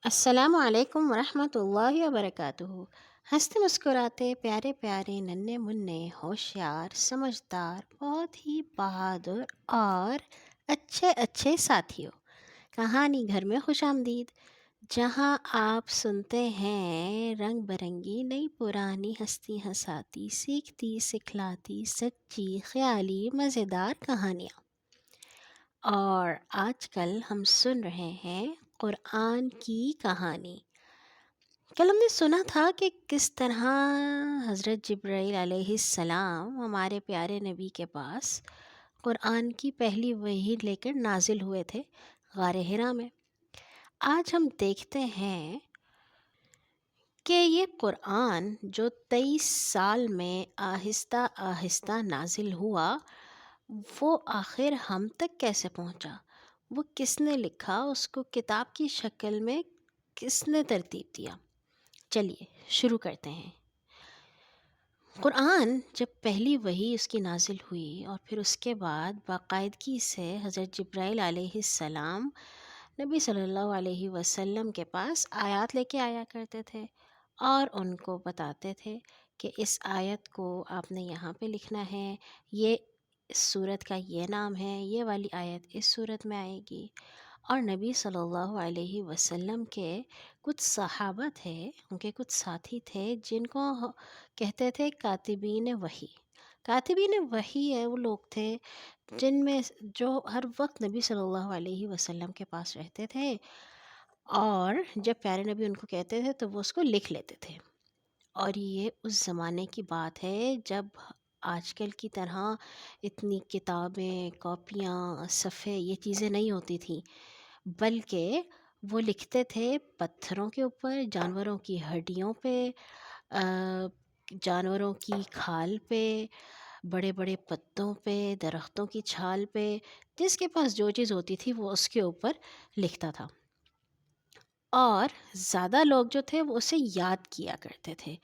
السلام علیکم ورحمۃ اللہ وبرکاتہ۔ ہنستے مسکراتے پیارے پیارے ننھے منع ہوشیار سمجھدار بہت ہی بہادر اور اچھے اچھے ساتھیوں، کہانی گھر میں خوش آمدید، جہاں آپ سنتے ہیں رنگ برنگی نئی پرانی ہستی ہساتی سیکھتی سکھلاتی سچی خیالی مزیدار کہانیاں۔ اور آج کل ہم سن رہے ہیں قرآن کی کہانی۔ کل ہم نے سنا تھا کہ کس طرح حضرت جبرائیل علیہ السلام ہمارے پیارے نبی کے پاس قرآن کی پہلی وحی لے کر نازل ہوئے تھے غار حرا میں۔ آج ہم دیکھتے ہیں کہ یہ قرآن جو 23 سال میں آہستہ آہستہ نازل ہوا، وہ آخر ہم تک کیسے پہنچا، وہ کس نے لکھا، اس کو کتاب کی شکل میں کس نے ترتیب دیا۔ چلیے شروع کرتے ہیں۔ قرآن جب پہلی وحی اس کی نازل ہوئی اور پھر اس کے بعد باقاعدگی سے حضرت جبرائیل علیہ السلام نبی صلی اللہ علیہ وسلم کے پاس آیات لے کے آیا کرتے تھے اور ان کو بتاتے تھے کہ اس آیت کو آپ نے یہاں پہ لکھنا ہے، یہ اس صورت کا یہ نام ہے، یہ والی آیت اس صورت میں آئے گی۔ اور نبی صلی اللہ علیہ وسلم کے کچھ صحابہ تھے، ان کے کچھ ساتھی تھے جن کو کہتے تھے کاتبین وحی۔ کاتبین وحی ہے وہ لوگ تھے جن میں جو ہر وقت نبی صلی اللہ علیہ وسلم کے پاس رہتے تھے، اور جب پیارے نبی ان کو کہتے تھے تو وہ اس کو لکھ لیتے تھے۔ اور یہ اس زمانے کی بات ہے جب آج کل کی طرح اتنی کتابیں، کاپیاں، صفحے یہ چیزیں نہیں ہوتی تھیں، بلکہ وہ لکھتے تھے پتھروں کے اوپر، جانوروں کی ہڈیوں پہ، جانوروں کی کھال پہ، بڑے بڑے پتوں پہ، درختوں کی چھال پہ، جس کے پاس جو چیز ہوتی تھی وہ اس کے اوپر لکھتا تھا۔ اور زیادہ لوگ جو تھے وہ اسے یاد کیا کرتے تھے۔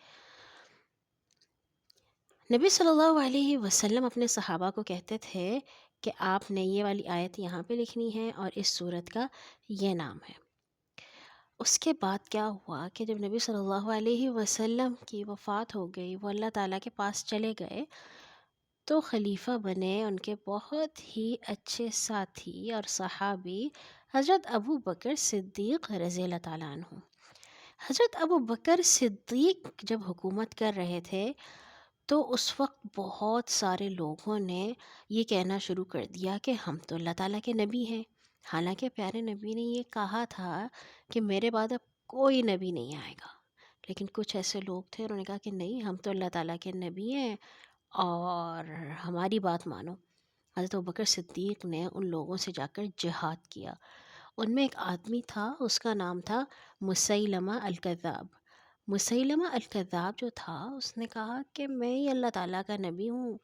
نبی صلی اللہ علیہ وسلم اپنے صحابہ کو کہتے تھے کہ آپ نے یہ والی آیت یہاں پہ لکھنی ہے اور اس صورت کا یہ نام ہے۔ اس کے بعد کیا ہوا کہ جب نبی صلی اللہ علیہ وسلم کی وفات ہو گئی، وہ اللہ تعالیٰ کے پاس چلے گئے، تو خلیفہ بنے ان کے بہت ہی اچھے ساتھی اور صحابی حضرت ابو بکر صدیق رضی اللہ تعالیٰ عنہ۔ حضرت ابو بکر صدیق جب حکومت کر رہے تھے تو اس وقت بہت سارے لوگوں نے یہ کہنا شروع کر دیا کہ ہم تو اللہ تعالیٰ کے نبی ہیں، حالانکہ پیارے نبی نے یہ کہا تھا کہ میرے بعد اب کوئی نبی نہیں آئے گا، لیکن کچھ ایسے لوگ تھے انہوں نے کہا کہ نہیں، ہم تو اللہ تعالیٰ کے نبی ہیں اور ہماری بات مانو۔ حضرت ابوبکر صدیق نے ان لوگوں سے جا کر جہاد کیا۔ ان میں ایک آدمی تھا، اس کا نام تھا مسیلمہ الکذاب۔ مسیلمہ الکذاب جو تھا اس نے کہا کہ میں ہی اللہ تعالیٰ کا نبی ہوں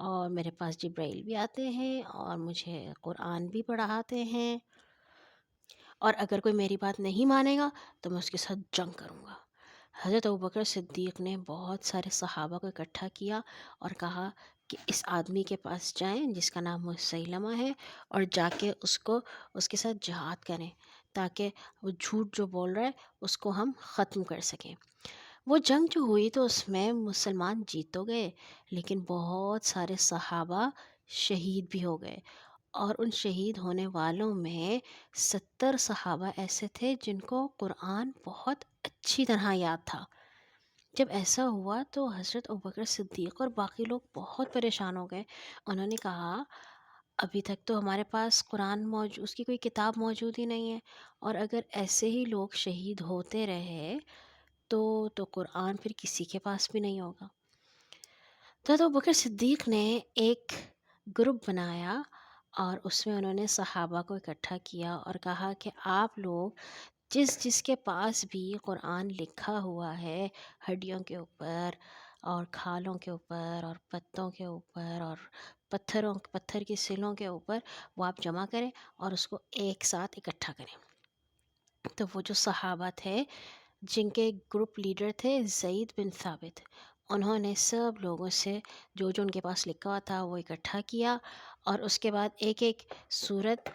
اور میرے پاس جبرائیل بھی آتے ہیں اور مجھے قرآن بھی پڑھاتے ہیں، اور اگر کوئی میری بات نہیں مانے گا تو میں اس کے ساتھ جنگ کروں گا۔ حضرت ابوبکر صدیق نے بہت سارے صحابہ کو اکٹھا کیا اور کہا کہ اس آدمی کے پاس جائیں جس کا نام مسیلمہ ہے، اور جا کے اس کے ساتھ جہاد کریں تاکہ وہ جھوٹ جو بول رہا ہے اس کو ہم ختم کر سکیں۔ وہ جنگ جو ہوئی تو اس میں مسلمان جیت تو گئے، لیکن بہت سارے صحابہ شہید بھی ہو گئے، اور ان شہید ہونے والوں میں 70 صحابہ ایسے تھے جن کو قرآن بہت اچھی طرح یاد تھا۔ جب ایسا ہوا تو حضرت ابوبکر صدیق اور باقی لوگ بہت پریشان ہو گئے۔ انہوں نے کہا ابھی تک تو ہمارے پاس قرآن اس کی کوئی کتاب موجود ہی نہیں ہے، اور اگر ایسے ہی لوگ شہید ہوتے رہے تو قرآن پھر کسی کے پاس بھی نہیں ہوگا۔ تو ابوبکر صدیق نے ایک گروپ بنایا اور اس میں انہوں نے صحابہ کو اکٹھا کیا اور کہا کہ آپ لوگ جس کے پاس بھی قرآن لکھا ہوا ہے ہڈیوں کے اوپر اور کھالوں کے اوپر اور پتوں کے اوپر اور پتھر کی سلوں کے اوپر، وہ آپ جمع کریں اور اس کو ایک ساتھ اکٹھا کریں۔ تو وہ جو صحابہ تھے جن کے گروپ لیڈر تھے زید بن ثابت، انہوں نے سب لوگوں سے جو ان کے پاس لکھا ہوا تھا وہ اکٹھا کیا، اور اس کے بعد ایک ایک سورت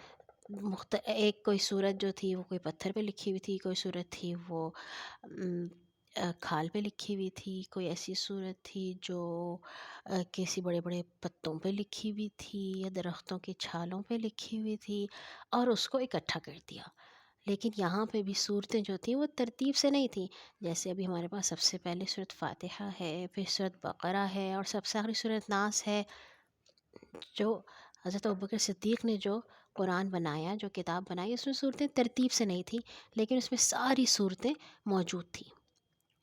ایک کوئی صورت جو تھی وہ کوئی پتھر پہ لکھی ہوئی تھی، کوئی صورت تھی وہ کھال پہ لکھی ہوئی تھی، کوئی ایسی صورت تھی جو کسی بڑے بڑے پتوں پہ لکھی ہوئی تھی یا درختوں کی چھالوں پہ لکھی ہوئی تھی، اور اس کو اکٹھا کر دیا۔ لیکن یہاں پہ بھی صورتیں جو تھیں وہ ترتیب سے نہیں تھیں، جیسے ابھی ہمارے پاس سب سے پہلے صورت فاتحہ ہے، پھر صورت بقرہ ہے، اور سب سے آخری صورت ناس ہے۔ جو حضرت ابوبکر صدیق نے جو قرآن بنایا، جو کتاب بنائی، اس میں صورتیں ترتیب سے نہیں تھیں، لیکن اس میں ساری صورتیں موجود تھیں۔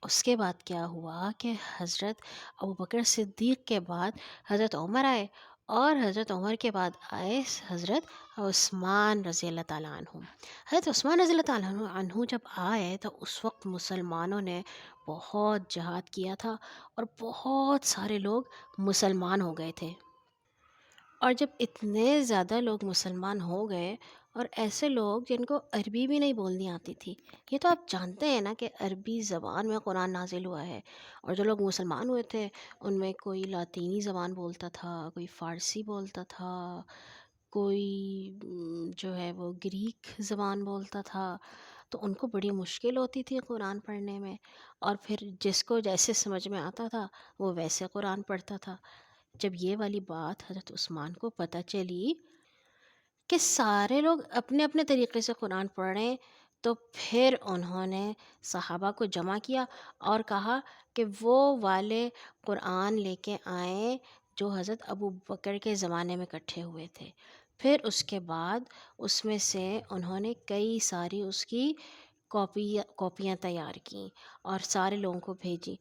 اس کے بعد کیا ہوا کہ حضرت ابوبکر صدیق کے بعد حضرت عمر آئے، اور حضرت عمر کے بعد آئے حضرت عثمان رضی اللہ تعالیٰ عنہ۔ حضرت عثمان رضی اللہ تعالیٰ عنہ جب آئے تو اس وقت مسلمانوں نے بہت جہاد کیا تھا، اور بہت سارے لوگ مسلمان ہو گئے تھے۔ اور جب اتنے زیادہ لوگ مسلمان ہو گئے، اور ایسے لوگ جن کو عربی بھی نہیں بولنی آتی تھی، یہ تو آپ جانتے ہیں نا کہ عربی زبان میں قرآن نازل ہوا ہے، اور جو لوگ مسلمان ہوئے تھے ان میں کوئی لاطینی زبان بولتا تھا، کوئی فارسی بولتا تھا، کوئی جو ہے وہ گریک زبان بولتا تھا، تو ان کو بڑی مشکل ہوتی تھی قرآن پڑھنے میں، اور پھر جس کو جیسے سمجھ میں آتا تھا وہ ویسے قرآن پڑھتا تھا۔ جب یہ والی بات حضرت عثمان کو پتہ چلی کہ سارے لوگ اپنے اپنے طریقے سے قرآن پڑھ رہے ہیں، تو پھر انہوں نے صحابہ کو جمع کیا اور کہا کہ وہ والے قرآن لے کے آئیں جو حضرت ابو بکر کے زمانے میں اکٹھے ہوئے تھے۔ پھر اس کے بعد اس میں سے انہوں نے کئی ساری اس کی کاپیاں تیار کیں اور سارے لوگوں کو بھیجی۔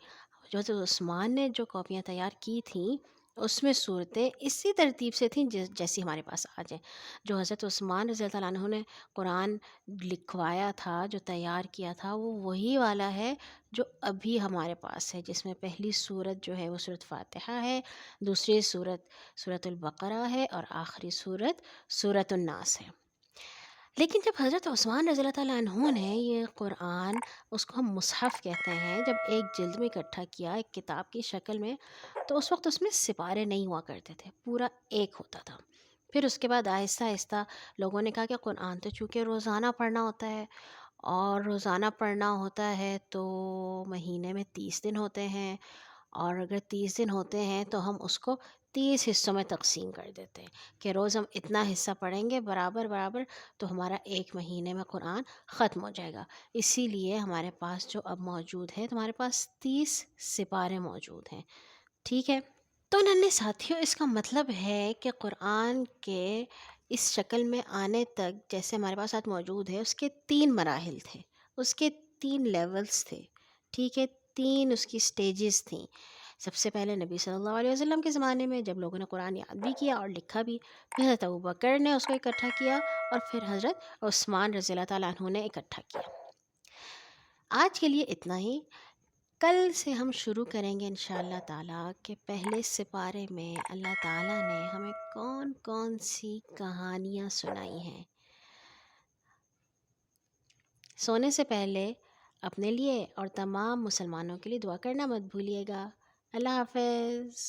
جو حضرت عثمان نے جو کاپیاں تیار کی تھیں اس میں صورتیں اسی ترتیب سے تھیں جیسی ہمارے پاس آج ہیں۔ جو حضرت عثمان رضی اللہ عنہ نے قرآن لکھوایا تھا، جو تیار کیا تھا، وہ وہی والا ہے جو ابھی ہمارے پاس ہے، جس میں پہلی صورت جو ہے وہ صورت فاتحہ ہے، دوسری صورت صورت البقرہ ہے، اور آخری صورت صورت الناس ہے۔ لیکن جب حضرت عثمان رضی اللہ تعالیٰ عنہ نے یہ قرآن، اس کو ہم مصحف کہتے ہیں، جب ایک جلد میں اکٹھا کیا ایک کتاب کی شکل میں، تو اس وقت اس میں سپارے نہیں ہوا کرتے تھے، پورا ایک ہوتا تھا۔ پھر اس کے بعد آہستہ آہستہ لوگوں نے کہا کہ قرآن تو چونکہ روزانہ پڑھنا ہوتا ہے، اور روزانہ پڑھنا ہوتا ہے تو مہینے میں 30 دن ہوتے ہیں، اور اگر 30 دن ہوتے ہیں تو ہم اس کو 30 حصوں میں تقسیم کر دیتے ہیں کہ روز ہم اتنا حصہ پڑھیں گے برابر برابر، تو ہمارا ایک مہینے میں قرآن ختم ہو جائے گا۔ اسی لیے ہمارے پاس جو اب موجود ہے، تو ہمارے پاس 30 سپارے موجود ہیں، ٹھیک ہے۔ تو ننھے ساتھیوں، اس کا مطلب ہے کہ قرآن کے اس شکل میں آنے تک جیسے ہمارے پاس آج موجود ہے، اس کے 3 مراحل تھے، اس کے 3 لیولز تھے، ٹھیک ہے، 3 اس کی سٹیجز تھیں۔ سب سے پہلے نبی صلی اللہ علیہ وسلم کے زمانے میں جب لوگوں نے قرآن یاد بھی کیا اور لکھا بھی، پھر حضرت ابوبکر نے اس کو اکٹھا کیا، اور پھر حضرت عثمان رضی اللہ تعالیٰ عنہ نے اکٹھا کیا۔ آج کے لیے اتنا ہی۔ کل سے ہم شروع کریں گے انشاءاللہ تعالیٰ کہ پہلے سپارے میں اللہ تعالیٰ نے ہمیں کون کون سی کہانیاں سنائی ہیں۔ سونے سے پہلے اپنے لیے اور تمام مسلمانوں کے لیے دعا کرنا مت بھولیے گا۔ اللہ حافظ۔